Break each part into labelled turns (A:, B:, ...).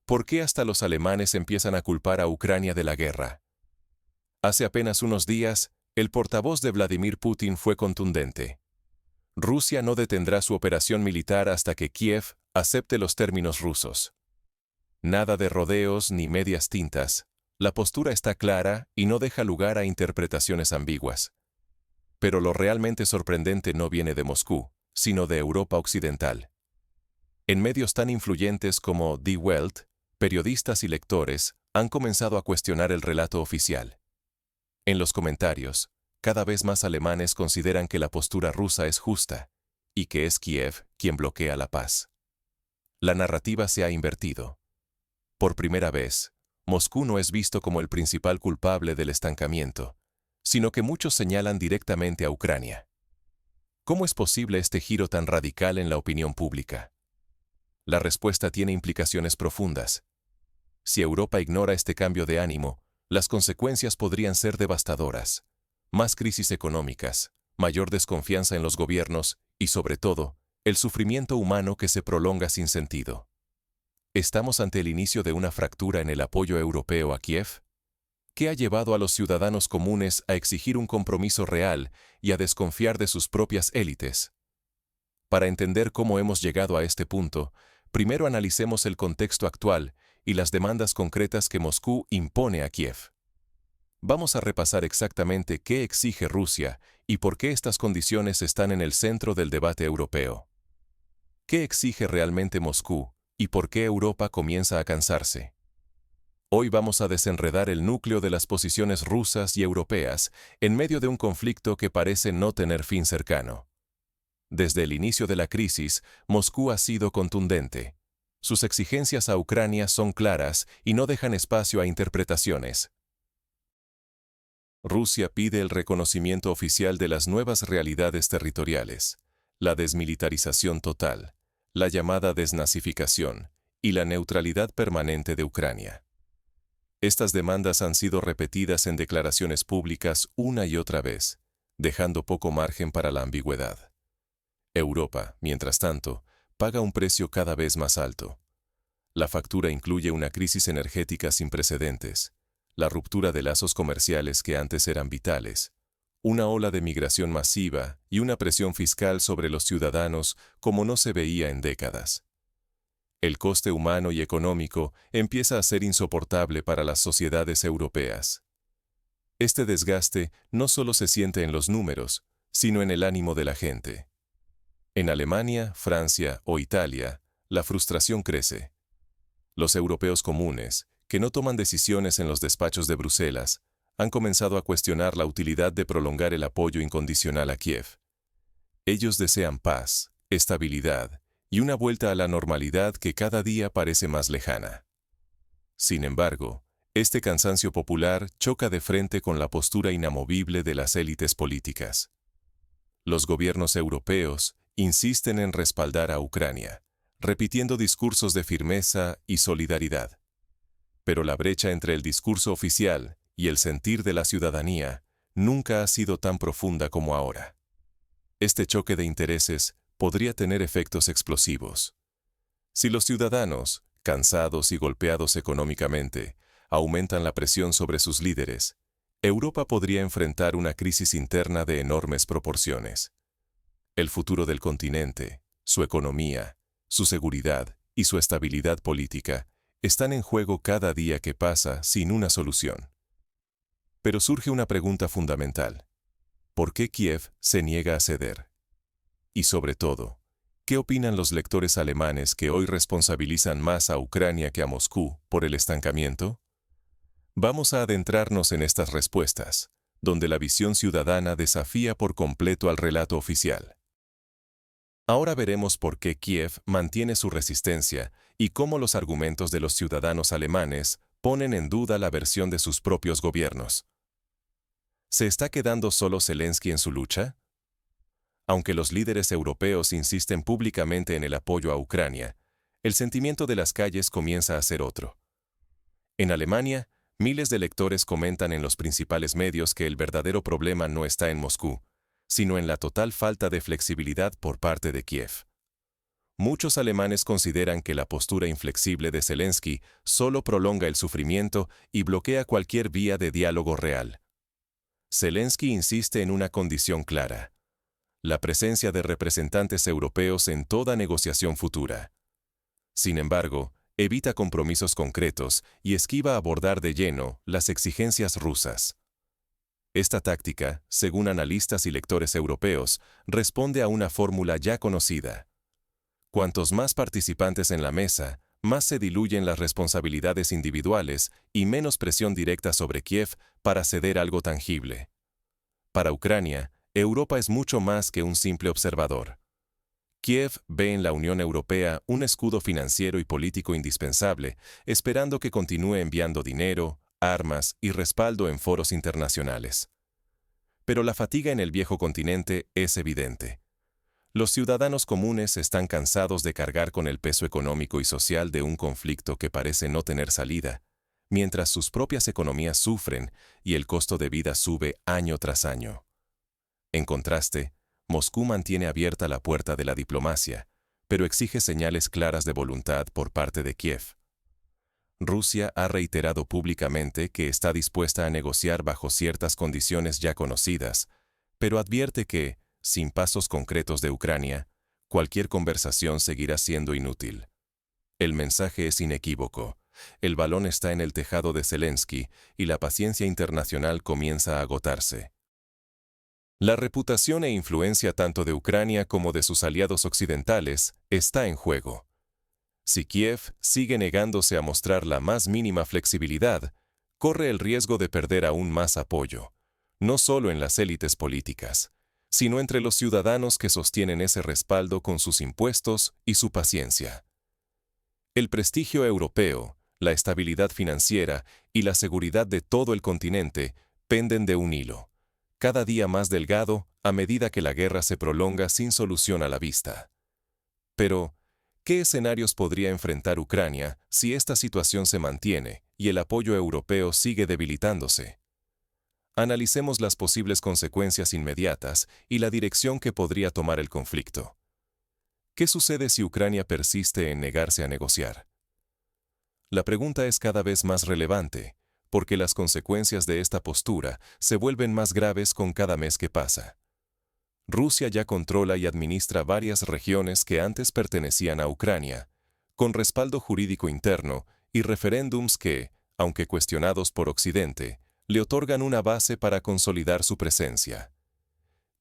A: ¿Por qué hasta los alemanes empiezan a culpar a Ucrania de la guerra? Hace apenas unos días, el portavoz de Vladimir Putin fue contundente. Rusia no detendrá su operación militar hasta que Kiev acepte los términos rusos. Nada de rodeos ni medias tintas. La postura está clara y no deja lugar a interpretaciones ambiguas. Pero lo realmente sorprendente no viene de Moscú, sino de Europa Occidental. En medios tan influyentes como Die Welt, periodistas y lectores han comenzado a cuestionar el relato oficial. En los comentarios, cada vez más alemanes consideran que la postura rusa es justa y que es Kiev quien bloquea la paz. La narrativa se ha invertido. Por primera vez, Moscú no es visto como el principal culpable del estancamiento, sino que muchos señalan directamente a Ucrania. ¿Cómo es posible este giro tan radical en la opinión pública? La respuesta tiene implicaciones profundas. Si Europa ignora este cambio de ánimo, las consecuencias podrían ser devastadoras. Más crisis económicas, mayor desconfianza en los gobiernos y, sobre todo, el sufrimiento humano que se prolonga sin sentido. ¿Estamos ante el inicio de una fractura en el apoyo europeo a Kiev? ¿Qué ha llevado a los ciudadanos comunes a exigir un compromiso real y a desconfiar de sus propias élites? Para entender cómo hemos llegado a este punto, primero analicemos el contexto actual y las demandas concretas que Moscú impone a Kiev. Vamos a repasar exactamente qué exige Rusia y por qué estas condiciones están en el centro del debate europeo. ¿Qué exige realmente Moscú y por qué Europa comienza a cansarse? Hoy vamos a desenredar el núcleo de las posiciones rusas y europeas en medio de un conflicto que parece no tener fin cercano. Desde el inicio de la crisis, Moscú ha sido contundente. Sus exigencias a Ucrania son claras y no dejan espacio a interpretaciones. Rusia pide el reconocimiento oficial de las nuevas realidades territoriales, la desmilitarización total, la llamada desnazificación y la neutralidad permanente de Ucrania. Estas demandas han sido repetidas en declaraciones públicas una y otra vez, dejando poco margen para la ambigüedad. Europa, mientras tanto, paga un precio cada vez más alto. La factura incluye una crisis energética sin precedentes, la ruptura de lazos comerciales que antes eran vitales, una ola de migración masiva y una presión fiscal sobre los ciudadanos como no se veía en décadas. El coste humano y económico empieza a ser insoportable para las sociedades europeas. Este desgaste no solo se siente en los números, sino en el ánimo de la gente. En Alemania, Francia o Italia, la frustración crece. Los europeos comunes, que no toman decisiones en los despachos de Bruselas, han comenzado a cuestionar la utilidad de prolongar el apoyo incondicional a Kiev. Ellos desean paz, estabilidad y una vuelta a la normalidad que cada día parece más lejana. Sin embargo, este cansancio popular choca de frente con la postura inamovible de las élites políticas. Los gobiernos europeos insisten en respaldar a Ucrania, repitiendo discursos de firmeza y solidaridad. Pero la brecha entre el discurso oficial y el sentir de la ciudadanía nunca ha sido tan profunda como ahora. Este choque de intereses podría tener efectos explosivos. Si los ciudadanos, cansados y golpeados económicamente, aumentan la presión sobre sus líderes, Europa podría enfrentar una crisis interna de enormes proporciones. El futuro del continente, su economía, su seguridad y su estabilidad política están en juego cada día que pasa sin una solución. Pero surge una pregunta fundamental. ¿Por qué Kiev se niega a ceder? Y sobre todo, ¿qué opinan los lectores alemanes que hoy responsabilizan más a Ucrania que a Moscú por el estancamiento? Vamos a adentrarnos en estas respuestas, donde la visión ciudadana desafía por completo al relato oficial. Ahora veremos por qué Kiev mantiene su resistencia y cómo los argumentos de los ciudadanos alemanes ponen en duda la versión de sus propios gobiernos. ¿Se está quedando solo Zelensky en su lucha? Aunque los líderes europeos insisten públicamente en el apoyo a Ucrania, el sentimiento de las calles comienza a ser otro. En Alemania, miles de lectores comentan en los principales medios que el verdadero problema no está en Moscú, sino en la total falta de flexibilidad por parte de Kiev. muchos alemanes consideran que la postura inflexible de Zelensky solo prolonga el sufrimiento y bloquea cualquier vía de diálogo real. Zelensky insiste en una condición clara: la presencia de representantes europeos en toda negociación futura. Sin embargo, evita compromisos concretos y esquiva abordar de lleno las exigencias rusas. Esta táctica, según analistas y lectores europeos, responde a una fórmula ya conocida. Cuantos más participantes en la mesa, más se diluyen las responsabilidades individuales y menos presión directa sobre Kiev para ceder algo tangible. Para Ucrania, Europa es mucho más que un simple observador. Kiev ve en la Unión Europea un escudo financiero y político indispensable, esperando que continúe enviando dinero, armas y respaldo en foros internacionales. Pero la fatiga en el viejo continente es evidente. Los ciudadanos comunes están cansados de cargar con el peso económico y social de un conflicto que parece no tener salida, mientras sus propias economías sufren y el costo de vida sube año tras año. En contraste, Moscú mantiene abierta la puerta de la diplomacia, pero exige señales claras de voluntad por parte de Kiev. Rusia ha reiterado públicamente que está dispuesta a negociar bajo ciertas condiciones ya conocidas, pero advierte que, sin pasos concretos de Ucrania, cualquier conversación seguirá siendo inútil. El mensaje es inequívoco: el balón está en el tejado de Zelensky y la paciencia internacional comienza a agotarse. La reputación e influencia tanto de Ucrania como de sus aliados occidentales está en juego. Si Kiev sigue negándose a mostrar la más mínima flexibilidad, corre el riesgo de perder aún más apoyo, no solo en las élites políticas, sino entre los ciudadanos que sostienen ese respaldo con sus impuestos y su paciencia. El prestigio europeo, la estabilidad financiera y la seguridad de todo el continente penden de un hilo, cada día más delgado a medida que la guerra se prolonga sin solución a la vista. Pero, ¿qué escenarios podría enfrentar Ucrania si esta situación se mantiene y el apoyo europeo sigue debilitándose? Analicemos las posibles consecuencias inmediatas y la dirección que podría tomar el conflicto. ¿Qué sucede si Ucrania persiste en negarse a negociar? La pregunta es cada vez más relevante, porque las consecuencias de esta postura se vuelven más graves con cada mes que pasa. Rusia ya controla y administra varias regiones que antes pertenecían a Ucrania, con respaldo jurídico interno y referéndums que, aunque cuestionados por Occidente, le otorgan una base para consolidar su presencia.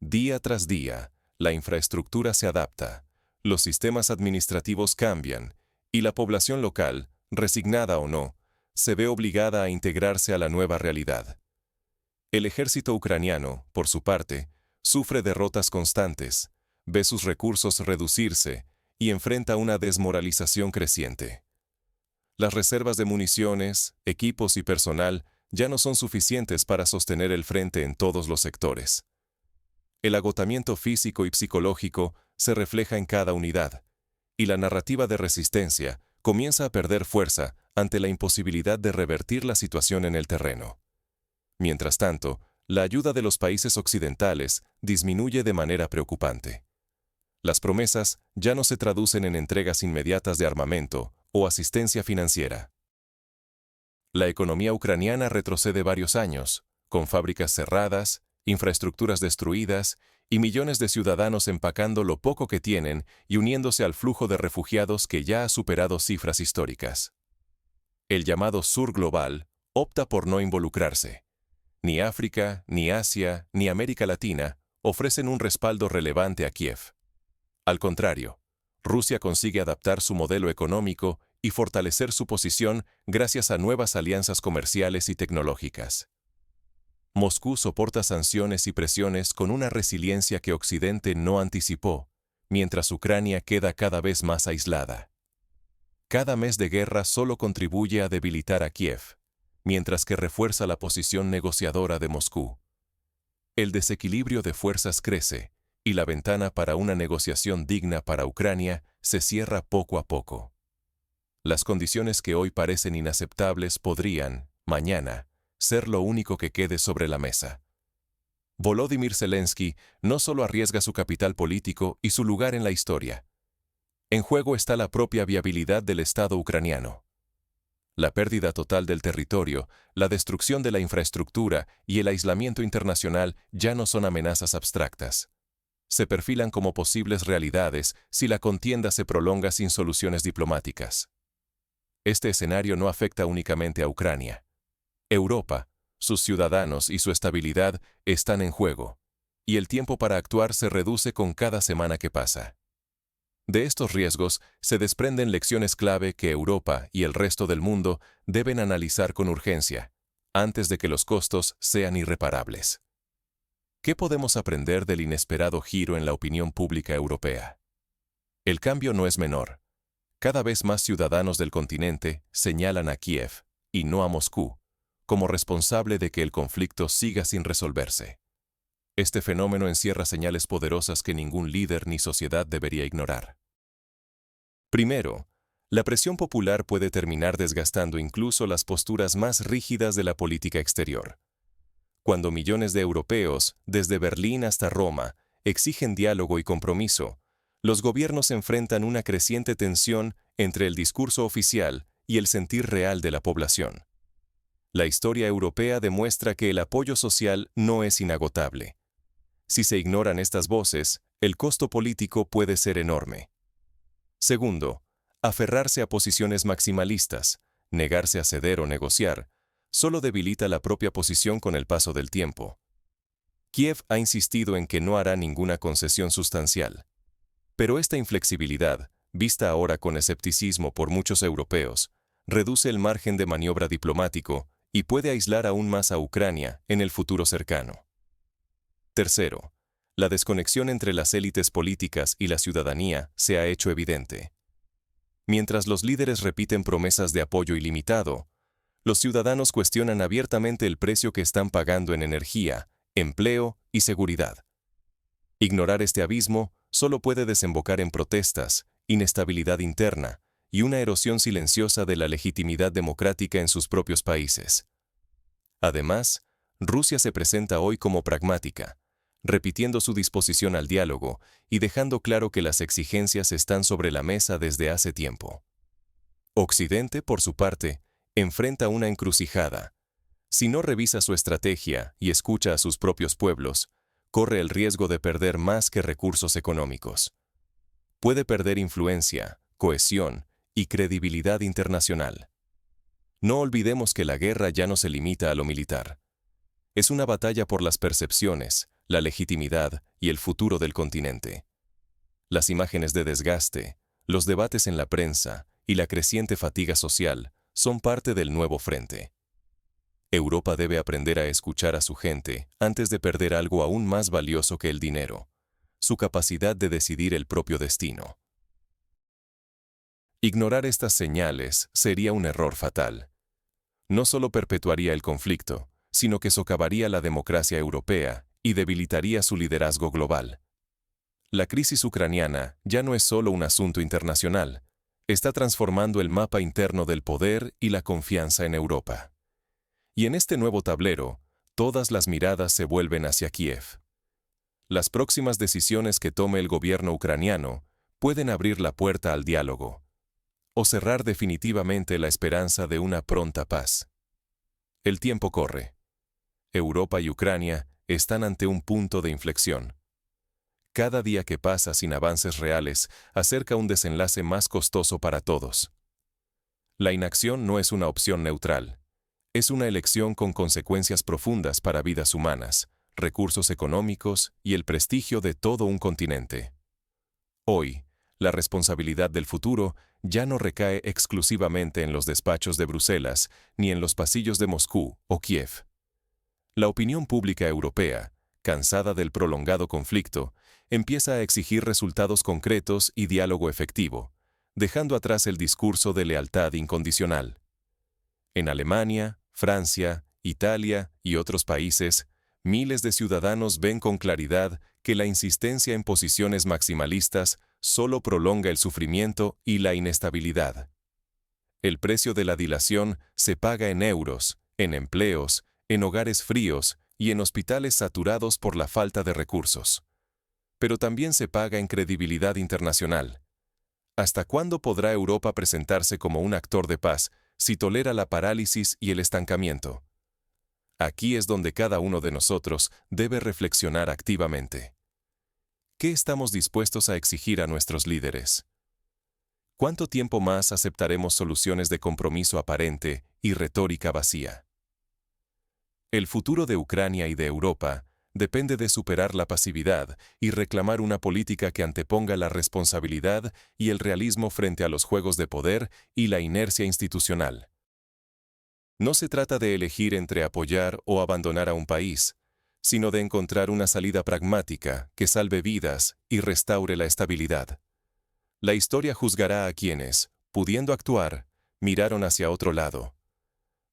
A: Día tras día, la infraestructura se adapta, los sistemas administrativos cambian, y la población local, resignada o no, se ve obligada a integrarse a la nueva realidad. El ejército ucraniano, por su parte, sufre derrotas constantes, ve sus recursos reducirse y enfrenta una desmoralización creciente. Las reservas de municiones, equipos y personal ya no son suficientes para sostener el frente en todos los sectores. El agotamiento físico y psicológico se refleja en cada unidad, y la narrativa de resistencia comienza a perder fuerza ante la imposibilidad de revertir la situación en el terreno. Mientras tanto, la ayuda de los países occidentales disminuye de manera preocupante. Las promesas ya no se traducen en entregas inmediatas de armamento o asistencia financiera. La economía ucraniana retrocede varios años, con fábricas cerradas, infraestructuras destruidas y millones de ciudadanos empacando lo poco que tienen y uniéndose al flujo de refugiados que ya ha superado cifras históricas. El llamado Sur Global opta por no involucrarse. Ni África, ni Asia, ni América Latina ofrecen un respaldo relevante a Kiev. Al contrario, Rusia consigue adaptar su modelo económico y fortalecer su posición gracias a nuevas alianzas comerciales y tecnológicas. Moscú soporta sanciones y presiones con una resiliencia que Occidente no anticipó, mientras Ucrania queda cada vez más aislada. Cada mes de guerra solo contribuye a debilitar a Kiev, mientras que refuerza la posición negociadora de Moscú. El desequilibrio de fuerzas crece, y la ventana para una negociación digna para Ucrania se cierra poco a poco. Las condiciones que hoy parecen inaceptables podrían, mañana, ser lo único que quede sobre la mesa. Volodymyr Zelensky no solo arriesga su capital político y su lugar en la historia. En juego está la propia viabilidad del Estado ucraniano. La pérdida total del territorio, la destrucción de la infraestructura y el aislamiento internacional ya no son amenazas abstractas. Se perfilan como posibles realidades si la contienda se prolonga sin soluciones diplomáticas. Este escenario no afecta únicamente a Ucrania. Europa, sus ciudadanos y su estabilidad están en juego, y el tiempo para actuar se reduce con cada semana que pasa. De estos riesgos se desprenden lecciones clave que Europa y el resto del mundo deben analizar con urgencia, antes de que los costos sean irreparables. ¿Qué podemos aprender del inesperado giro en la opinión pública europea? El cambio no es menor. Cada vez más ciudadanos del continente señalan a Kiev, y no a Moscú, como responsable de que el conflicto siga sin resolverse. Este fenómeno encierra señales poderosas que ningún líder ni sociedad debería ignorar. Primero, la presión popular puede terminar desgastando incluso las posturas más rígidas de la política exterior. Cuando millones de europeos, desde Berlín hasta Roma, exigen diálogo y compromiso, los gobiernos enfrentan una creciente tensión entre el discurso oficial y el sentir real de la población. La historia europea demuestra que el apoyo social no es inagotable. Si se ignoran estas voces, el costo político puede ser enorme. Segundo, aferrarse a posiciones maximalistas, negarse a ceder o negociar, solo debilita la propia posición con el paso del tiempo. Kiev ha insistido en que no hará ninguna concesión sustancial. Pero esta inflexibilidad, vista ahora con escepticismo por muchos europeos, reduce el margen de maniobra diplomático y puede aislar aún más a Ucrania en el futuro cercano. Tercero, la desconexión entre las élites políticas y la ciudadanía se ha hecho evidente. Mientras los líderes repiten promesas de apoyo ilimitado, los ciudadanos cuestionan abiertamente el precio que están pagando en energía, empleo y seguridad. Ignorar este abismo solo puede desembocar en protestas, inestabilidad interna y una erosión silenciosa de la legitimidad democrática en sus propios países. Además, Rusia se presenta hoy como pragmática, repitiendo su disposición al diálogo y dejando claro que las exigencias están sobre la mesa desde hace tiempo. Occidente, por su parte, enfrenta una encrucijada. Si no revisa su estrategia y escucha a sus propios pueblos, corre el riesgo de perder más que recursos económicos. Puede perder influencia, cohesión y credibilidad internacional. No olvidemos que la guerra ya no se limita a lo militar. Es una batalla por las percepciones, la legitimidad y el futuro del continente. Las imágenes de desgaste, los debates en la prensa y la creciente fatiga social son parte del nuevo frente. Europa debe aprender a escuchar a su gente antes de perder algo aún más valioso que el dinero, su capacidad de decidir el propio destino. Ignorar estas señales sería un error fatal. No solo perpetuaría el conflicto, sino que socavaría la democracia europea y debilitaría su liderazgo global. La crisis ucraniana ya no es solo un asunto internacional, está transformando el mapa interno del poder y la confianza en Europa. Y en este nuevo tablero, todas las miradas se vuelven hacia Kiev. Las próximas decisiones que tome el gobierno ucraniano pueden abrir la puerta al diálogo o cerrar definitivamente la esperanza de una pronta paz. El tiempo corre. Europa y Ucrania están ante un punto de inflexión. Cada día que pasa sin avances reales acerca un desenlace más costoso para todos. La inacción no es una opción neutral. Es una elección con consecuencias profundas para vidas humanas, recursos económicos y el prestigio de todo un continente. Hoy, la responsabilidad del futuro ya no recae exclusivamente en los despachos de Bruselas ni en los pasillos de Moscú o Kiev. La opinión pública europea, cansada del prolongado conflicto, empieza a exigir resultados concretos y diálogo efectivo, dejando atrás el discurso de lealtad incondicional. En Alemania, Francia, Italia y otros países, miles de ciudadanos ven con claridad que la insistencia en posiciones maximalistas solo prolonga el sufrimiento y la inestabilidad. El precio de la dilación se paga en euros, en empleos, en hogares fríos y en hospitales saturados por la falta de recursos. Pero también se paga en credibilidad internacional. ¿Hasta cuándo podrá Europa presentarse como un actor de paz si tolera la parálisis y el estancamiento? Aquí es donde cada uno de nosotros debe reflexionar activamente. ¿Qué estamos dispuestos a exigir a nuestros líderes? ¿Cuánto tiempo más aceptaremos soluciones de compromiso aparente y retórica vacía? El futuro de Ucrania y de Europa depende de superar la pasividad y reclamar una política que anteponga la responsabilidad y el realismo frente a los juegos de poder y la inercia institucional. No se trata de elegir entre apoyar o abandonar a un país, sino de encontrar una salida pragmática que salve vidas y restaure la estabilidad. La historia juzgará a quienes, pudiendo actuar, miraron hacia otro lado.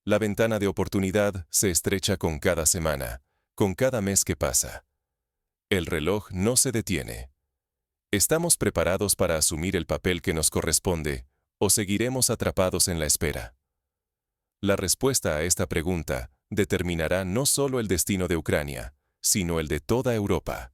A: La ventana de oportunidad se estrecha con cada semana, con cada mes que pasa. El reloj no se detiene. ¿Estamos preparados para asumir el papel que nos corresponde o seguiremos atrapados en la espera? La respuesta a esta pregunta determinará no solo el destino de Ucrania, sino el de toda Europa.